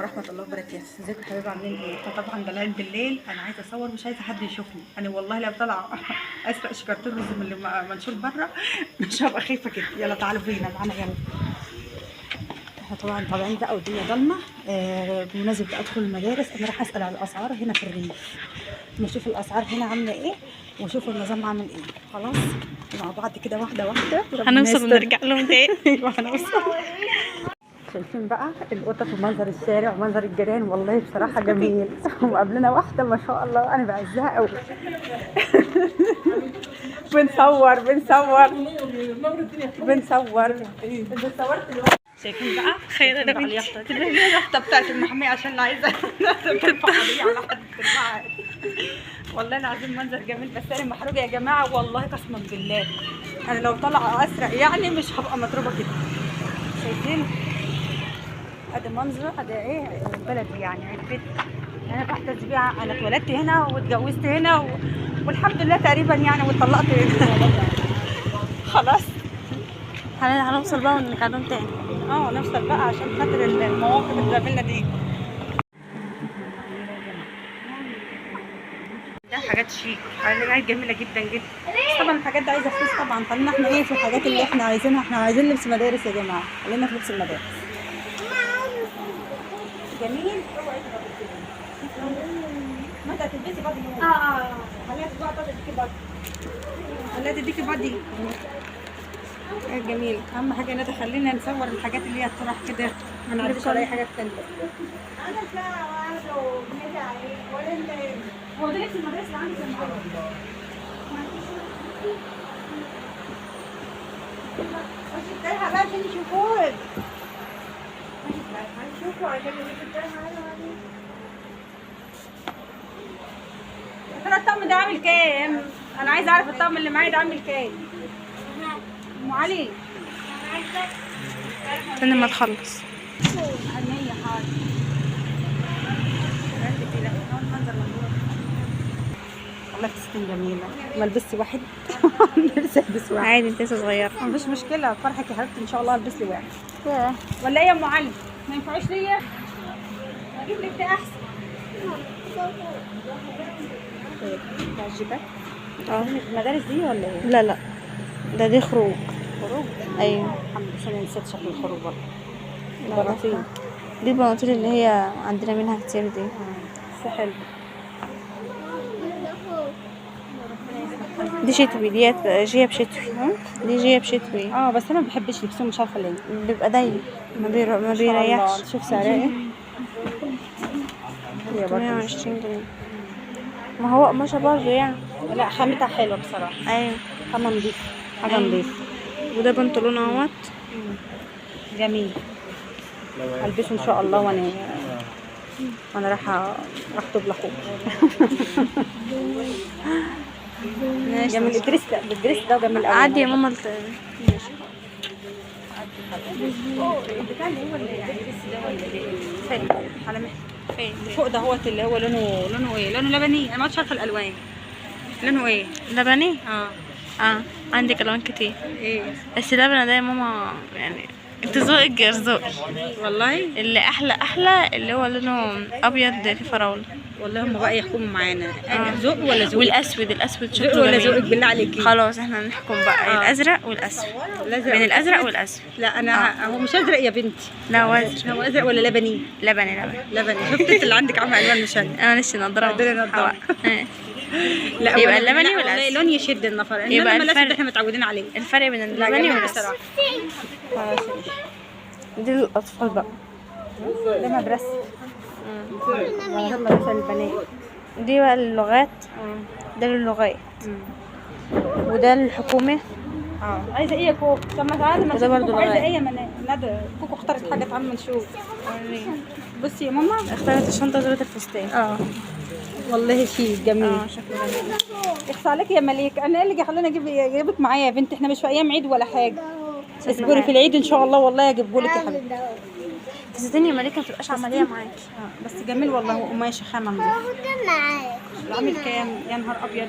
ورحمه الله وبركاته. ازيكم يا حبايبي عاملين ايه؟ فطبعا طالعين بالليل، انا عايزه اصور مش عايزه حد يشوفني. انا والله لو طالعه اسرق شكرتين رز من اللي منشور بره مش هبقى خايفه كده. يلا تعالوا بينا معانا يلا. احنا طبعا طالعين بقى والدنيا ضلمه. بمناسبه بقى ادخل المدارس انا راح اسال على الاسعار هنا في الريف، نشوف الاسعار هنا عامله ايه ونشوف النظام عامل ايه. خلاص مع بعض كده واحده واحده هنوصل ونرجع لهم تاني. ايوه هنوصل. شايفين بقى القطط ومنظر الشارع ومنظر الجيران، والله بصراحه جميل. وقابلنا واحده ما شاء الله انا بعزها قوي. بنصور انت صورت الوقت. شايفين بقى خير انا بنتي اليافطه بتاعت المحاميه عشان اللي عايزه ترفع قضيه على حد ترفعها. والله العظيم منظر جميل، بس انا محروجه يا جماعه والله قسما بالله. انا لو طالعه اسرق يعني مش هبقى مضروبه كده. شايفين ادي منظر ادي ايه البلد يعني عرفت. انا بعتز بيها، انا اتولدت هنا واتجوزت هنا والحمد لله تقريبا يعني واتطلقت هنا. خلاص هنوصل بقى ونرجع لهم تاني. نوصل بقى عشان خاطر المواقف اللي بتقابلنا دي. ده حاجات شيك، حاجات جميله جدا جدا. بس طبعا الحاجات دي عايزه فلوس طبعا. خلينا احنا ايه في الحاجات اللي احنا عايزينها. احنا عايزين لبس مدارس يا جماعه، خلينا في لبس المدارس. جميل. ما انت هتلبسي بعد اليوم. خليها تبقى تديكي بعد. خليها تديكي بعد. جميل. اهم حاجه ان خلينا نصور الحاجات اللي هي الطرح كده، ما نعرفش على اي حاجه ثانيه. انا برضه بنادي عليه ولا انت ايه؟ هو ده لبس المدرسه اللي عندي في المدرسه. مش بتاعها بقى عشان يشوفوك. هنشوفوا عشان اللي بتاعها ترى الطقم ده عامل كام؟ انا عايزه اعرف الطقم اللي معايا ده عامل كام؟ ام علي استنى ما تخلص. والله فستان جميله. ما لبست واحد. نفسي البس واحد عادي انت لسه صغيره مفيش مشكله. فرحك يا حبيبتي ان شاء الله البس لي واحد. ولا ايه يا ام علي؟ ما ينفعوش ليا؟ اجيب لك ده احسن. تعجبك؟ المدارس دي ولا ايه؟ لا دي خروج. خروج؟ ايوه الحمد لله. انا نسيت شكل الخروج والله. البناطيل دي البناطيل اللي هي عندنا منها كتير دي. بس حلو. دي شتوي، ديت جيب شتوي. دي جيب شتوي. بس انا ما بحبش لبسهم، مش عارفه ليه. بيبقى ضيق ما بيريحش. شوف سعرها ايه؟ 120 جنيه. ما هو قماشه برضه يعني. لا خامتها حلوه بصراحه. ايوه خامه نضيفه، حاجه نضيفه. وده بنطلون اهوت جميل. هلبسه ان شاء الله وانا رايحه اخطب لاخوك. جميل. الدريس ده جميل قوي. عادي يا ماما. ماشي. البتاع اللي هو الدريس ده ولا فين؟ على فين؟ فوق ده هو اللي هو لونه ايه؟ لونه لبني. انا ما عادش عارفه الالوان. لونه ايه؟ لبني. عندك الوان كتير. ايه بس اللبنه ده يا ماما يعني انت ذوقك غير ذوقي والله. اللي احلى اللي هو لونه ابيض في فراوله. والله هم بقى يحكموا معانا. ذوق ولا ذوق؟ والاسود شكله ولا ذوقك بالله عليكي؟ خلاص احنا هنحكم بقى. الازرق والاسود. بين الازرق والاسود. لا انا هو مش ازرق يا بنتي. لا هو ازرق. هو ازرق ولا لبني؟ لبني. شفت انت اللي عندك عامله الوان مش انا. نسي نضاره. لا يبقى اللبني والاسود. لون يشد النفر. يبقى الاسود احنا متعودين عليه. الفرق بين اللبني والاسود. دي للاطفال بقى. ده مدرسه. ده مدرسه للبنات. دي بقى اللغات. ده للغات. وده للحكومه. عايزه ايه يا كوكو؟ طب ما تعالي ما ده برضه عايزه ايه يا ندى؟ كوكو اختارت حاجه. تعالي ما نشوف. بصي يا ماما اختارت الشنطه ذات الفستان. والله شيك جميل. شكله جميل. اخص عليك يا مليك. انا ايه اللي خلاني اجيبك معايا يا بنتي؟ احنا مش في ايام عيد ولا حاجه. اصبري في العيد ان شاء الله والله اجيبه لك يا حبيبتي. صدقني يا مليكه ما تبقاش عمليه معاكي. بس جميل والله. وقماشه خامه نضيفه. عامل كام يا نهار ابيض؟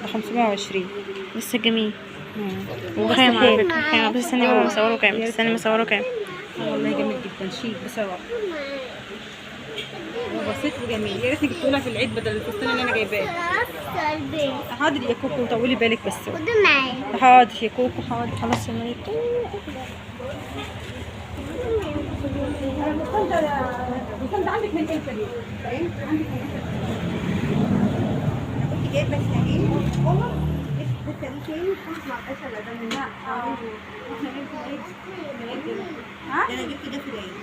ده 520. لسه جميل. وخام على فكره. خام. بس استني ما بصوره كام. والله جميل جدا، شيك بصراحه وبسيط وجميل. يا ريتني جبته لها في العيد بدل الفستان اللي انا جايباه. حاضر يا كوكو، طولي بالك بس. حاضر يا كوكو، حاضر. خلاص يا مريم. الفستان ده عندك من امتى دي؟ عندك من امتى؟ انا كنت جايبه السنين والله الحته دي تاني كنت مع القشه اللي ده منها. احنا جبت العيد ها؟ انا جبت ده في العيد.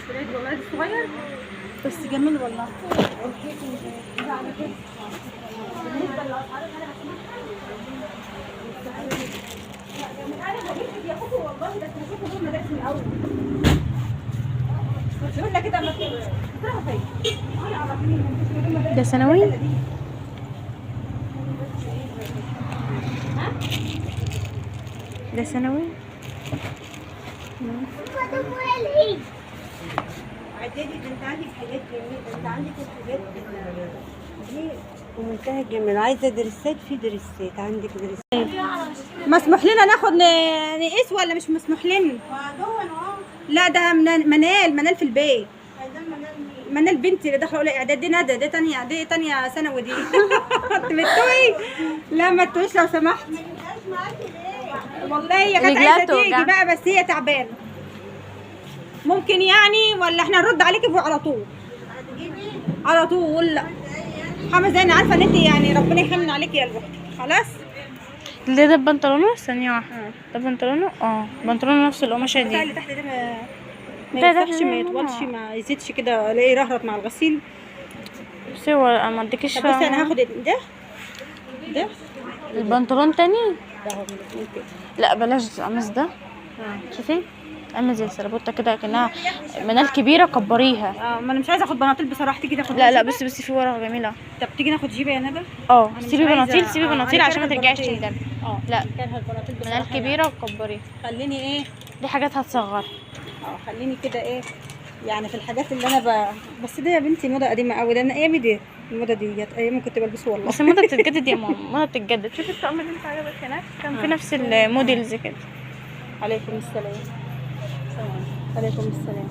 في العيد والله ده صغير بس جميل والله. بالنسبه للاسعار اللي انا انا جبت يا كوكو والله، بس هشوفه دول مدارس من الاول. قلنا كده ما تروحوا فين؟ انا عرفني ده ثانوي؟ ده ثانوي؟ عدادي. ده انت عندك حاجات جميله، ده انت عندك الحاجات دي ومنتهى الجمال. عايزه دريسات، في دريسات عندك دريسات. مسموح لنا ناخد نقيس ولا مش مسموح لنا؟ لا ده منال في البيت. منال بنتي اللي داخله اولى اعداد. دي ندى، دي تانية ثانوي دي. انت بتوي؟ لا ما تتويش لو سمحت. والله هي كانت عايزه تيجي بقى بس هي تعبانه. ممكن يعني ولا احنا نرد عليكي على طول؟ على طول. لا حمد زي انا عارفه ان انت يعني ربنا يحمل عليكي يا الوقت. خلاص. ده بنطلونه ثانية واحدة. ده بنطلونه بنطلونه نفس القماشة اللي دي. تحت ده ما يفتحش، ما يطولش، ما يزيدش كده، الاقيه يرهرط مع الغسيل. بصي هو ما اديكيش. طب بصي انا هاخد ده البنطلون تاني. ده هو من كده. لا بلاش قميص ده. شوفي عامله زي السربوطه كده كأنها منال كبيره كبريها. ما انا مش عايزه اخد بناطيل بصراحه. تيجي تاخد لا بصي في ورقه جميله. طب تيجي ناخد جيبه يا ندى؟ سيبي بناطيل، سيبي بناطيل عشان ما ترجعيش تندمي. لا كانها البناطيل منال كبيره وكبريها. خليني ايه، دي حاجات هتصغر. خليني كده ايه يعني في الحاجات اللي انا بس ده يا بنتي موضه قديمه قوي. ده انا ايامي دي الموضه ديت ايام كنت بلبسه والله. بس الموضه بتتجدد يا ماما، الموضه بتتجدد. شوفي الطقم اللي انت عجبك هناك كان في نفس الموديلز كده. عليكم السلام. عليكم السلام.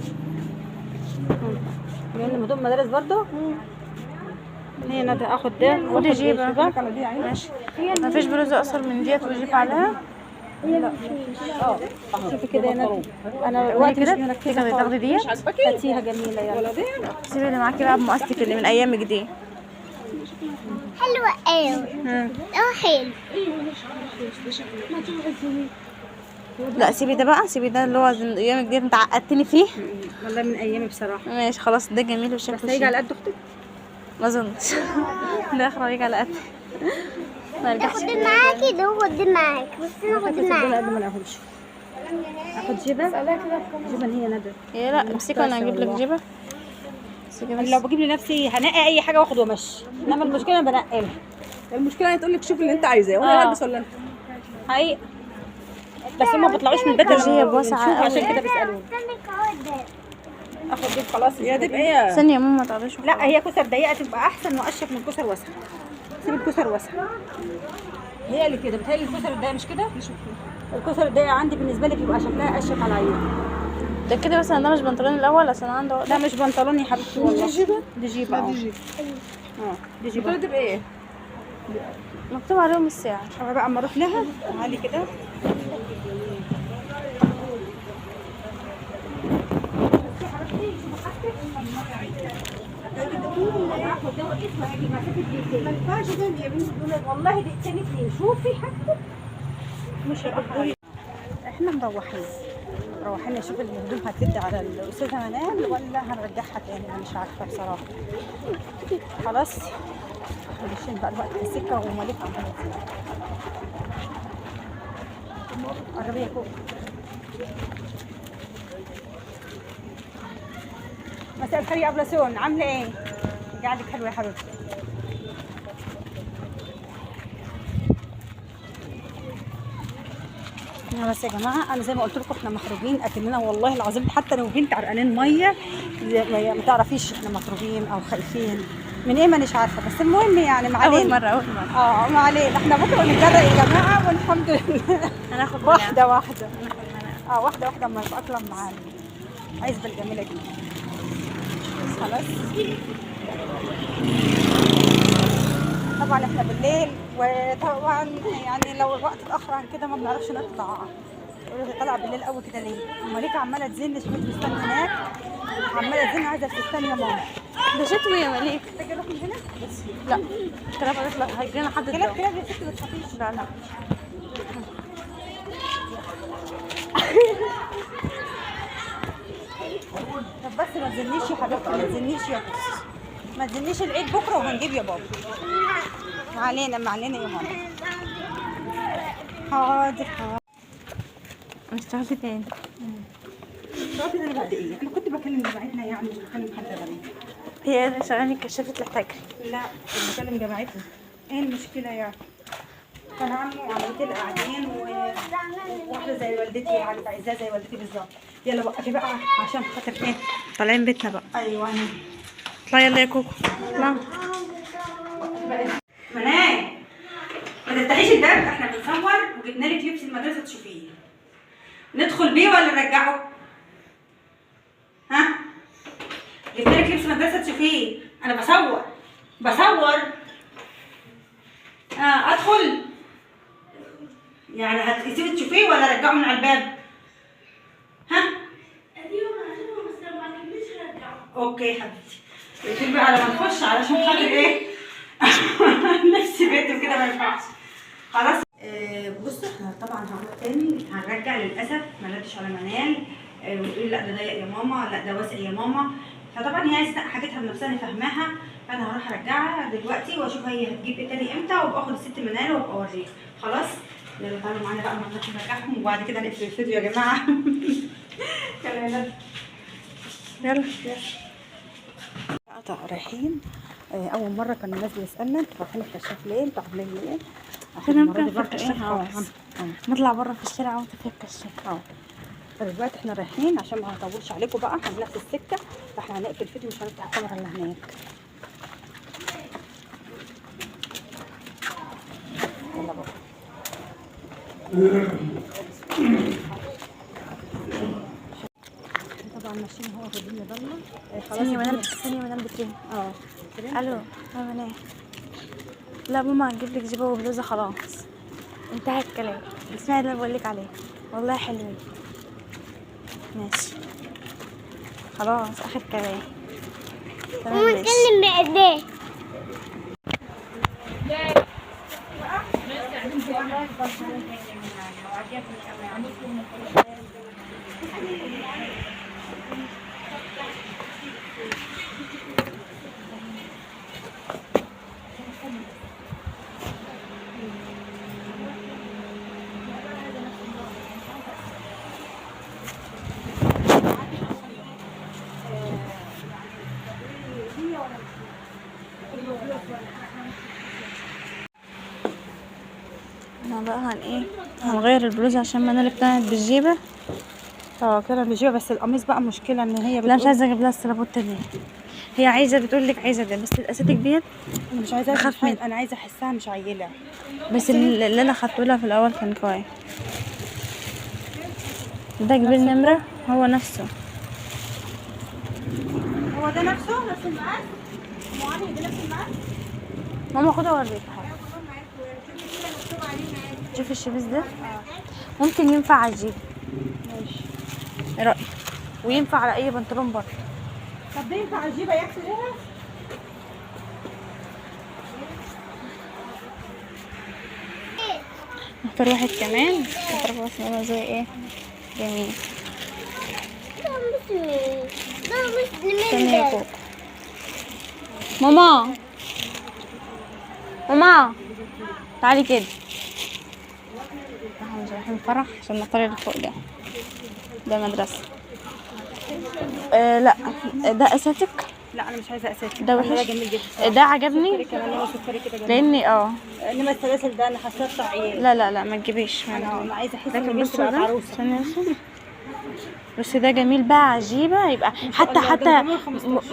من هدوم مدارس برضه. هي ندى اخد ده خدي جيبه ماشي. مفيش بلوزه اقصر من ديت وجيب عليها. لا شوفي كده يا ندى. انا وقت كده تيجي تاخدي ديت. هاتيها جميله يعني. سيبي اللي معاكي بقى بمقاسك اللي من ايامك دي. حلوة قوي. حلو. لا سيبي ده بقى، سيبي ده اللي هو ايامك دي انت عقدتني فيه. والله من ايامي بصراحه. ماشي خلاص ده جميل وشكله بس هيجي على قد اختك؟ ما اظنش. ده اخر هيجي على قد. ما يرجعش. خد معاكي ده وخد معاك، بس انا خد معاك. قد ما ناخدش. اخد جيبه. جيبه هي ندى. ايه لا امسكي وانا هجيب لك جيبه. انا لو بجيب لنفسي هنقي اي حاجه واخد وامشي، انما المشكله انا بنقلها. المشكله هي تقول لك شوفي اللي انت عايزاه وانا البس ولا انت. حقيقي بس هم ما بيطلعوش من البيت الجيب هي واسعه قوي عشان كده بيسالوني. اخد دي خلاص. يا تبقى ايه ثانيه يا ماما ما تقعديش. لا هي كسر ضيقه تبقى احسن واشيك من كسر واسعه. سيب الكسر واسع. هي اللي كده بتهيألي الكسر الضيق مش كده؟ الكسر الضيق عندي بالنسبه لي بيبقى شكلها اشيك على عيني. ده كده بس ده مش بنطلون الاول عشان عنده. لا مش بنطلون يا حبيبتي والله. دي جيبه. دي جيبه. دي جيبه. دي جيبه. تبقى ايه مكتوب عليهم الساعه. انا بقى اما اروح لها تعالي كده. والله دقيقتين اتنين. شوفي حاجتك مش هيبقى. احنا مروحين نشوف الهدوم هتدي على الاستاذه منال ولا هنرجعها تاني. انا مش عارفه بصراحه. خلاص ماشيين بقى الوقت في السكه ومالك عماله قربي يا كوكو. مساء الخير يا ابله سون، عامله ايه؟ قاعدك حلوه يا حبيبتي. بس يا جماعه انا زي ما قلت لكم احنا محروجين اكننا والله العظيم حتى لو بنت عرقانين ميه ما تعرفيش احنا محروجين او خايفين من ايه مانيش عارفه. بس المهم يعني ما علينا. اول مره ما علينا. احنا بكره نتجرأ يا جماعه والحمد لله. هناخد واحده واحده. واحده واحده اما اتاقلم مع العزبه الجميله دي. خلاص طبعا احنا بالليل، وطبعا يعني لو الوقت اتاخر عن كده ما بنعرفش نطلع. يقولوا لي طالعه بالليل قوي كده ليه؟ مالك عماله تزن شويه فستان هناك، عماله تزن عايزه الفستان يا ماما. ده شتوي يا مليك. تيجي نروح من هنا؟ لا كلاب هيطلع هيجينا حد كلاب الجو. كلاب يا ستي ما تخافيش. لا لا طب بس ما تزنيش يا حبيبتي، ما تزنيش يا ما تزنيش العيد بكره وهنجيب يا بابا. ما علينا ما علينا يا ماما. حاضر حاضر. اشتغلت تاني. شوفي انا بعد ايه؟ انا كنت بكلم جماعتنا يعني مش بكلم حد غريب. هي اللي شغالة كشفت لحتاجري. لا كنت بكلم جماعتنا. ايه المشكله يعني؟ كان عمي وعمتي اللي قاعدين وواحده زي والدتي يعني بعزها زي والدتي بالظبط. يلا وقفي بقى عشان خاطر ايه؟ طالعين بيتنا بقى. ايوه انا اطلعي يلا يا كوكو. اطلع. منال ما تفتحيش الباب، احنا بنصور وجبنا لك لبس المدرسه تشوفيه. ندخل بيه ولا نرجعه؟ ها؟ جبنا لك لبس المدرسه تشوفيه، انا بصور. ادخل يعني هتسيبي تشوفيه ولا رجعه من على الباب؟ ها؟ اوكي حبيبتي. قلت بقى على ما نخش علشان خاطر ايه؟ نفسي بيت وكده ما ينفعش. خلاص. بصوا احنا طبعا هنروح تاني هنرجع للاسف ما ردش على منال. وتقولي لا ده ضيق يا ماما، لا ده واسع يا ماما. فطبعا هي عايزه حاجتها بنفسها انا فاهماها، فانا هروح ارجعها دلوقتي واشوف هي هتجيب ايه تاني امتى، وابقى اخد الست منال وابقى اوريها. خلاص يلا تعالوا معانا بقى نروح نرجعهم وبعد كده نقفل الفيديو يا جماعه. يلا يلا رايحين. اول مره كان الناس بيسالنا انتوا رايحين الكشاف ليه؟ انتوا عاملين ايه؟ عشان المره دي برضه الكشاف نطلع بره في الشارع وانت في الكشاف. فدلوقتي احنا رايحين عشان ما هنطولش عليكم بقى، احنا نفس السكه، فاحنا هنقفل الفيديو مش هنفتح الكاميرا اللي هناك. يلا بقى. طبعا ماشيين هو في الدنيا ضلمه. ثانية منال بترن. الو يا منال. لا ماما هنجيب لك جيبه وبلوزه خلاص. انتهى الكلام. اسمعي اللي انا بقول لك عليه والله حلوين. ماشي خلاص اخر كلام. ماما اتكلم بايديه. احنا بقى هنغير البلوزه عشان منال اقتنعت بالجيبه. كده بيجيبها، بس القميص بقى مشكله ان هي لا مش عايزه اجيب لها السلابوته دي. هي عايزه بتقول لك عايزه ده، بس الاساتيك ديت انا مش عايزه بخاف منها. انا عايزه احسها مش عيله. بس اللي انا خدته لها في الاول كان كويس. ده جيب النمره هو نفسه. هو ده نفس المقاس؟ معاني ده نفس المقاس؟ ماما خدها اوريك حاجه. شوفي الشميز ده ممكن ينفع على الجيب. ماشي ايه رايك؟ وينفع على اي بنطلون برضه. طب ده ينفع اجيبها يكفي لها؟ نختار واحد كمان. نختار بس زي ايه جميل. استني يا كوكو. ماما تعالي كده. احنا مش رايحين فرح عشان نختار اللي فوق ده مدرسة. لا ده اساتك. لا انا مش عايزه اساتك. ده وحش. ده جميل جدا. ده عجبني كمان هو سكري كده جميل. لاني انما السلاسل ده انا حاساه عيال. لا ما تجيبيش. انا عايزه احس لكن ان بنت بصوا بقت ده عروسه. ثانية بس ده جميل بقى عجيبة. يبقى حتى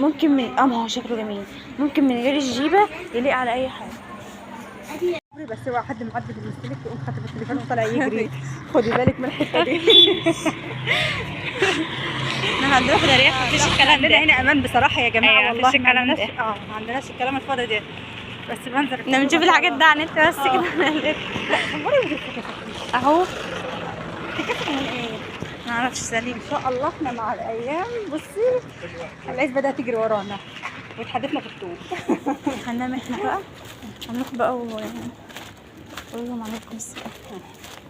ممكن من ما هو شكله جميل. ممكن من غير الجيبة يليق على اي حاجة. بس هو حد معدي بالمستلك يقوم خاطف التليفون وطالع يجري. خدي بالك من الحته دي. احنا هنروح لريح مفيش الكلام عندنا ده. هنا امان بصراحه يا جماعه. أيوة، والله مفيش الكلام ما ده. عندناش الكلام الفاضي ده. بس منظر احنا بنشوف الحاجات ده على النت بس كده. اهو ما اعرفش سليم. ان شاء الله احنا مع الايام. بصي العيش بدات تجري ورانا وتحدفنا في الطوب. هننام احنا بقى، هنروح بقى قول لهم عليكم السلام.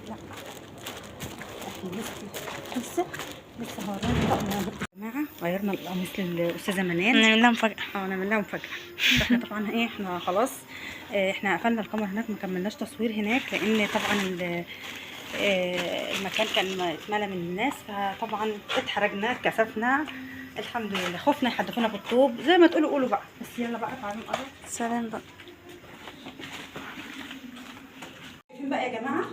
لا لسه لسه هورانا بقى يا جماعه. غيرنا القميص للاستاذه منال. نعمل لها مفاجأة. نعمل لها مفاجاه. احنا طبعا ايه احنا خلاص احنا قفلنا الكاميرا هناك، ما كملناش تصوير هناك لان طبعا المكان كان اتملى من الناس، فطبعا اتحرجنا اتكسفنا. الحمد لله خفنا يحدفونا بالطوب زي ما تقولوا قولوا بقى. بس يلا بقى تعالوا نقرب. سلام بقى. شايفين بقى يا جماعه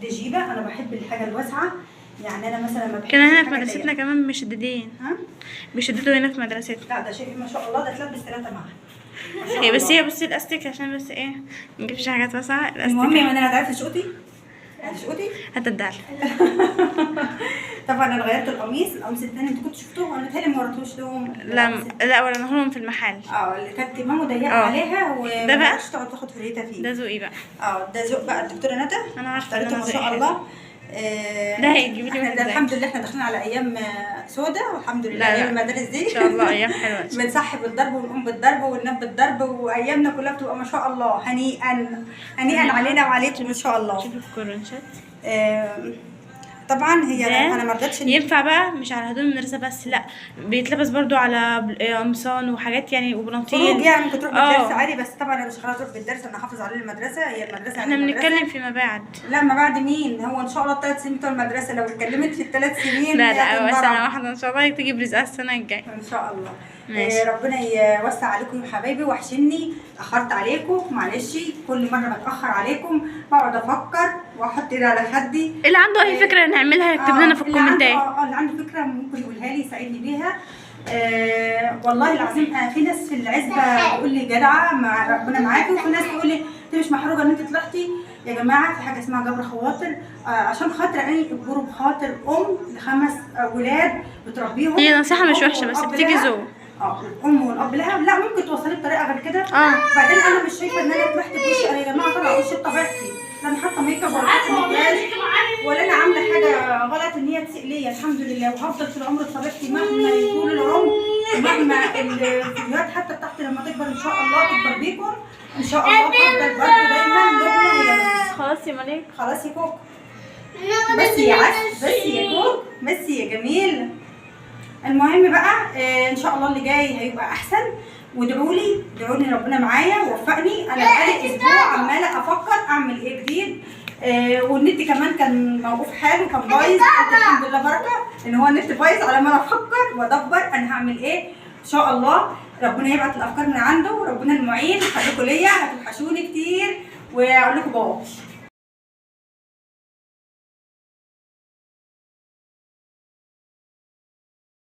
دي جيبه. انا بحب الحاجه الواسعه، يعني انا مثلا ما بحبش كان هنا في الحاجة مدرستنا الضيقة. كمان مشددين، ها بيشددوا هنا في مدرستنا. لا ده شايفين ما شاء الله ده تلبس 3 معاها. ما شاء هي بس الله. هي بصي الاستيك عشان بس ايه نجيبش حاجات واسعة. المهم يا الاستيك منى انا تعرفي شقتي شقتي. هتدعي. طبعا انا غيرت القميص الثاني انتوا كنتوا شفتوه وانا متهيألي ما وريتوش لهم. لا ولا نهرهم في المحل. اللي كانت ماما ضيقه اه. عليها ده بقى؟ ومش تقعد تاخد حريتها فيه. ده ذوقي بقى. ده ذوق بقى الدكتوره ندى. انا عارفه ان اشتريته انا ما شاء ذوقي الله. ده هيجيب لي احنا واحد ده زي. الحمد لله احنا داخلين على ايام سودة والحمد لله. لا. ايام المدارس دي ان شاء الله ايام حلوه. بنصحي بالضرب ونقوم بالضرب وننام بالضرب، وايامنا كلها بتبقى ما شاء الله هنيئا علينا وعليكم ان شاء الله. شوفي الكورنشات. طبعا هي ده انا ما رضيتش ينفع بقى مش على هدوم المدرسه بس، لا بيتلبس برضو على قمصان وحاجات يعني خروج وبناطيل. يعني ممكن تروح بالدرس عادي. بس طبعا انا مش خلاص اروح بالدرس، انا حافظ عليه المدرسه. هي المدرسه احنا بنتكلم فيما بعد. لا ما بعد مين؟ هو ان شاء الله ال3 سنين بتوع المدرسه لو اتكلمت في ال3 سنين لا هتنضرب. سنه واحده ان شاء الله تجيب رزقها السنه الجايه ان شاء الله. ماشي. ربنا يوسع عليكم يا حبايبي. وحشني اتاخرت عليكم معلش. كل مره بتاخر عليكم بقعد افكر واحط ايدي على خدي. اللي عنده اي فكره نعملها يكتب لنا في الكومنتات. اللي عنده فكره ممكن يقولها لي يساعدني بيها. والله العظيم في ناس في العزبه تقول لي جدعه مع ربنا معاكي، وفي ناس تقول لي انت مش محروجه ان انت طلعتي. يا جماعه في حاجه اسمها جبر خواطر. عشان خاطر انا اجبروا بخاطر ل5 ولاد بتربيهم. هي نصيحه مش وحشه بس بتيجي ذوق. الام والاب لها لا ممكن توصلي بطريقه غير كده. بعدين انا مش شايفه ان انا طلعت بوشي. انا يا جماعه طالعه وشي بطبيعتي، لا انا حاطه ميك اب ولا حاطه مكياج ولا انا عامله حاجه غلط ان هي تسيء ليا. الحمد لله. وهفضل طول عمري بطبيعتي مهما يطول العمر ومهما الفيديوهات حتى بتاعتي لما تكبر ان شاء الله تكبر بيكم ان شاء الله. هفضل برضه دايما لبنى هي لبنى. خلاص يا ملك. خلاص يا كوك. بس يا عسل بس يا كوك بس يا جميل. المهم بقى ان شاء الله اللي جاي هيبقى احسن. وادعوا لي ربنا معايا ووفقني. انا بقالي اسبوع عماله افكر اعمل ايه جديد. والنت كمان كان موقوف حاله كان بايظ. الحمد لله بركه ان هو النت بايظ على ما انا افكر وادبر انا هعمل ايه. ان شاء الله ربنا يبعت الافكار من عنده وربنا المعين. خليكم ليا هتوحشوني كتير واقول لكم باي.